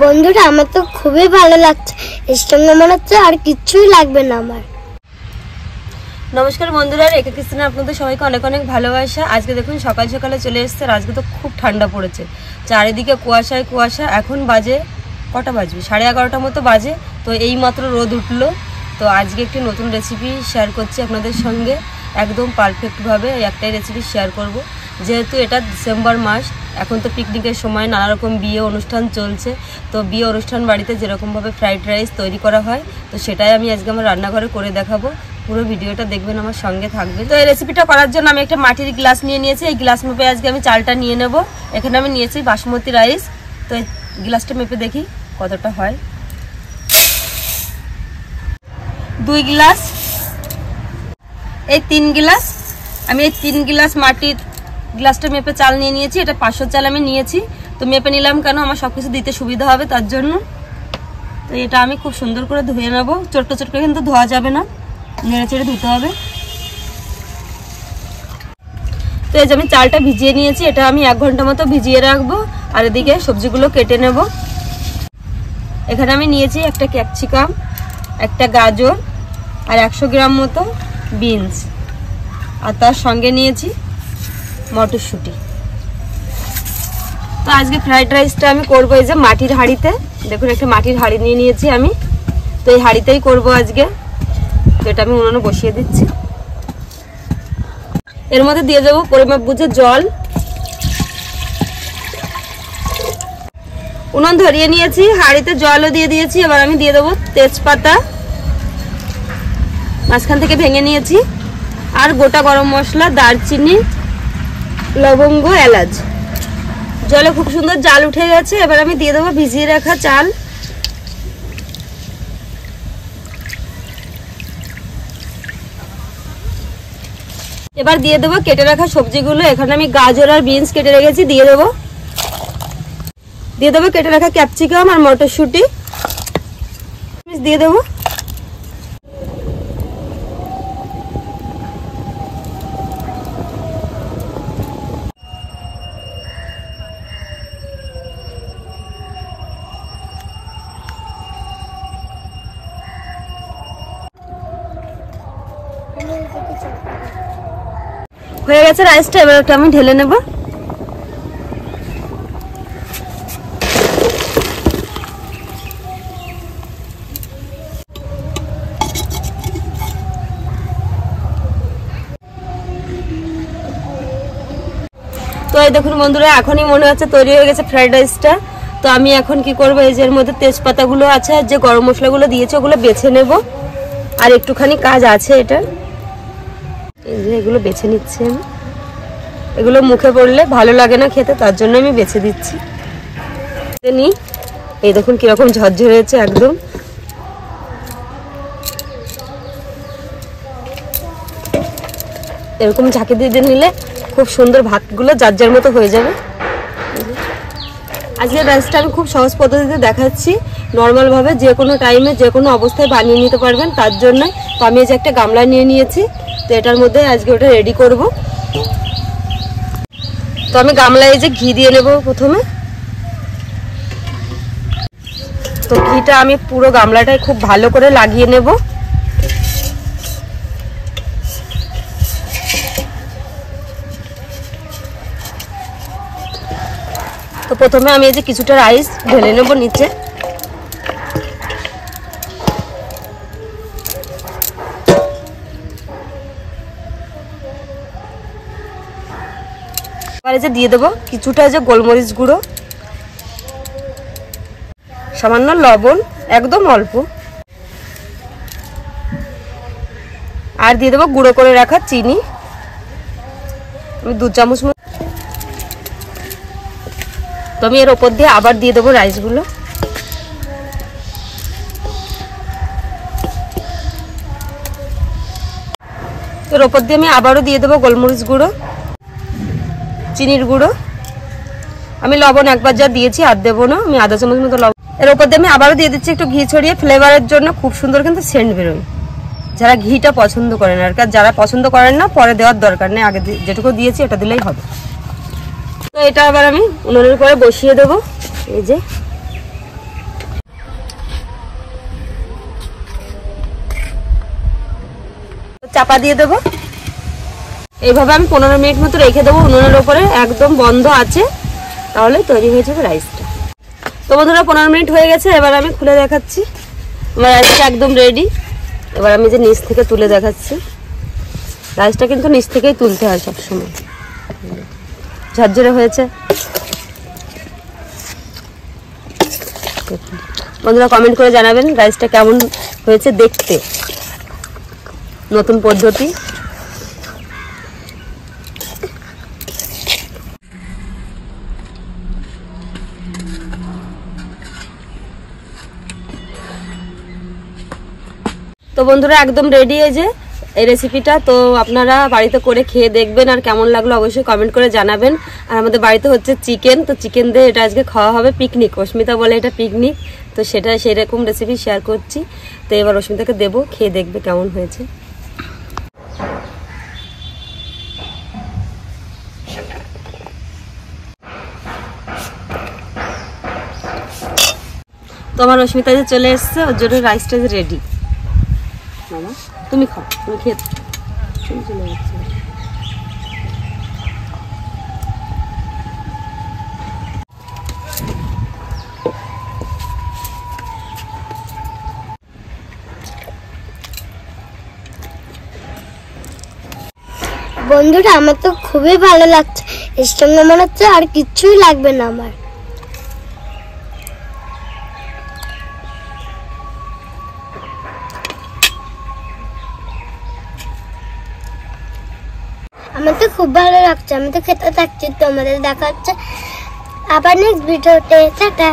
বন্ধুরা আমার তো খুবই ভালো লাগছে, এর সঙ্গে মনে হচ্ছে আর কিছুই লাগবে না আমার। নমস্কার বন্ধুরা, রেখা কিচেনে আপনাদের সবাইকে অনেক অনেক ভালোবাসা। আজকে দেখুন সকাল সকালে চলে এসেছে, আজকে তো খুব ঠান্ডা পড়েছে, চারিদিকে কুয়াশায় কুয়াশা। এখন বাজে কটা বাজবে, 11:30 মতো বাজে। তো এই মাত্র রোদ উঠলো। তো আজকে একটি নতুন রেসিপি শেয়ার করছি আপনাদের সঙ্গে, একদম পারফেক্টভাবে একটাই রেসিপি শেয়ার করব। যেহেতু এটা ডিসেম্বর মাস, এখন তো পিকনিকের সময়, নানা রকম বিয়ে অনুষ্ঠান চলছে। তো বিয়ে অনুষ্ঠান বাড়িতে যেরকমভাবে ফ্রাইড রাইস তৈরি করা হয়, তো সেটাই আমি আজকে আমার রান্নাঘরে করে দেখাবো। পুরো ভিডিওটা দেখবেন, আমার সঙ্গে থাকবে। তো এই রেসিপিটা করার জন্য আমি একটা মাটির গ্লাস নিয়ে নিয়েছি। এই গ্লাস মেপে আজকে আমি চালটা নিয়ে নেব। এখানে আমি নিয়েছি বাসমতি রাইস। তো এই গ্লাসটা মেপে দেখি কতটা হয়। 2 গ্লাস, এই 3 গ্লাস। আমি এই 3 গ্লাস মাটির গ্লাসটা মেপে চাল নিয়ে নিয়েছি। এটা 500 চাল আমি নিয়েছি। তো মেপে নিলাম কেন, আমার সব কিছু দিতে সুবিধা হবে তার জন্য। তো এটা আমি খুব সুন্দর করে ধুয়ে নেব। ছোট্ট ছোট্ট করে কিন্তু ধোয়া যাবে না, নেড়ে চেড়ে ধুতে হবে। তো এই যে আমি চালটা ভিজিয়ে নিয়েছি, এটা আমি 1 ঘন্টা মতো ভিজিয়ে রাখবো। আর এদিকে সবজিগুলো কেটে নেব। এখানে আমি নিয়েছি একটা ক্যাপসিকাম, একটা গাজর আর 100 গ্রাম মতো বিনস, আর তার সঙ্গে নিয়েছি মটরশুঁটি। তো আজকে ফ্রাইড রাইসটা আমি করবো এই যে মাটির হাঁড়িতে। দেখুন একটা মাটির হাঁড়ি নিয়ে নিয়েছি আমি। তো এই হাঁড়িতেই করবো আজকে। তো এটা আমি উনুনে বসিয়ে দিচ্ছি। এর মধ্যে দিয়ে দেবো পরিমাপ বুঝে জল। উনুন ধরিয়ে নিয়েছি, হাঁড়িতে জলও দিয়ে দিয়েছি। এবার আমি দিয়ে দেবো তেজপাতা, মাঝখান থেকে ভেঙে নিয়েছি, আর গোটা গরম মশলা, দারচিনি, লবঙ্গ, এলাচ। জলে খুব সুন্দর জাল উঠে গেছে। এবার আমি দিয়ে দেবো ভিজিয়ে রাখা চাল। এবার দিয়ে দেবো কেটে রাখা সবজিগুলো। এখানে আমি গাজর আর বিনস কেটে রেখেছি, দিয়ে দেবো। দিয়ে দেবো কেটে রাখা ক্যাপসিকাম আর মটরশুঁটি দিয়ে দেবো। হয়ে গেছে রাইসটা। এবার একটা আমি ঢেলে নেব। তো এই দেখুন বন্ধুরা, এখনই মনে হচ্ছে তৈরি হয়ে গেছে ফ্রাইড রাইসটা। তো আমি এখন কি করবো, এই যে এর মধ্যে তেজপাতাগুলো আছে আর যে গরম মশলাগুলো দিয়েছে ওগুলো বেছে নেব। আর একটুখানি কাজ আছে এটা, এই যে এগুলো বেছে নিচ্ছি আমি। এগুলো মুখে পড়লে ভালো লাগে না খেতে, তার জন্য আমি বেছে দিচ্ছি। এই দেখুন কিরকম ঝরঝরে হয়েছে একদম। এরকম ঝাঁকি দিয়ে নিলে খুব সুন্দর ভাতগুলো যার যার মতো হয়ে যাবে। আজকে রাইসটা আমি খুব সহজ পদ্ধতিতে দেখাচ্ছি, নর্মাল ভাবে যে কোনো টাইমে যে কোনো অবস্থায় বানিয়ে নিতে পারবেন, তার জন্য। তো আমি এই যে একটা গামলা নিয়ে নিয়েছি, তো এটার মধ্যে আজকে ওটা রেডি করব। তো আমি গামলায় এই যে ঘি দিয়ে নেব প্রথমে। তো ঘিটা আমি পুরো গামলাটায় খুব ভালো করে লাগিয়ে নেব। তো প্রথমে আমি এই যে কিছুটা রাইস ঢেলে নেব নিচে। এবার এই যে দিয়ে দেবো কিছুটা যে গোলমরিচ গুঁড়ো, সামান্য লবণ, একদম অল্প, আর দিয়ে দেবো গুঁড়ো করে রাখা চিনি। আমি 2 চামচ মতো। তো আমি এর ওপর দিয়ে আবার দিয়ে দেবো রাইসগুলো। এর ওপর দিয়ে আমি আবারও দিয়ে দেবো গোলমরিচ গুঁড়ো, চিনির গুঁড়ো। আমি লবণ একবার যা দিয়েছি আর দেবো না, আমি আধা চামচ মতো লবণ। এর ওপর দিয়ে আমি আবারও দিয়ে দিচ্ছি একটু ঘি ছড়িয়ে, ফ্লেভারের জন্য খুব সুন্দর কিন্তু সেন্ট বেরোয়। যারা ঘিটা পছন্দ করেন আর যারা পছন্দ করেন না, পরে দেওয়ার দরকার নেই, আগে যেটুকু দিয়েছি এটা দিলেই হবে। তো এটা আবার আমি উনুনের উপরে বসিয়ে দেবো। এই যে চাপা দিয়ে দেবো। এইভাবে আমি 15 মিনিট মতো রেখে দেবো উনুনের ওপরে, একদম বন্ধ আছে, তাহলে তৈরি হয়ে যাবে রাইসটা। তো বন্ধুরা 15 মিনিট হয়ে গেছে, এবার আমি খুলে দেখাচ্ছি। আমার রাইসটা একদম রেডি। এবার আমি যে নিচ থেকে তুলে দেখাচ্ছি। রাইসটা কিন্তু নিচ থেকেই তুলতে হয় সবসময়। ঝরঝরে হয়েছে। বন্ধুরা কমেন্ট করে জানাবেন রাইসটা কেমন হয়েছে দেখতে, নতুন পদ্ধতি। তো বন্ধুরা একদম রেডি এই যে এই রেসিপিটা। তো আপনারা বাড়িতে করে খেয়ে দেখবেন, আর কেমন লাগলো অবশ্যই কমেন্ট করে জানাবেন। আর আমাদের বাড়িতে হচ্ছে চিকেন, তো চিকেন দিয়ে এটা আজকে খাওয়া হবে, পিকনিক। অস্মিতা বলে এটা পিকনিক, তো সেটা সেরকম রেসিপি শেয়ার করছি। তো এবার অস্মিতাকে দেবো, খেয়ে দেখবে কেমন হয়েছে। তো আমার অস্মিতা যে চলে এসছে, ওর জন্য রাইসটা রেডি। মামা তুমি খাও, তুমি খেয়ে চলে যাচ্ছে। বন্ধুরা আমার তো খুবই ভালো লাগছে, এর সঙ্গে মনে হচ্ছে আর কিছুই লাগবে না আমার। আমার তো খুব ভালো লাগছে, আমি তো খেতে থাকছি। তোমাদের দেখা হচ্ছে আবার নেক্সট ভিডিওতে। টাটা।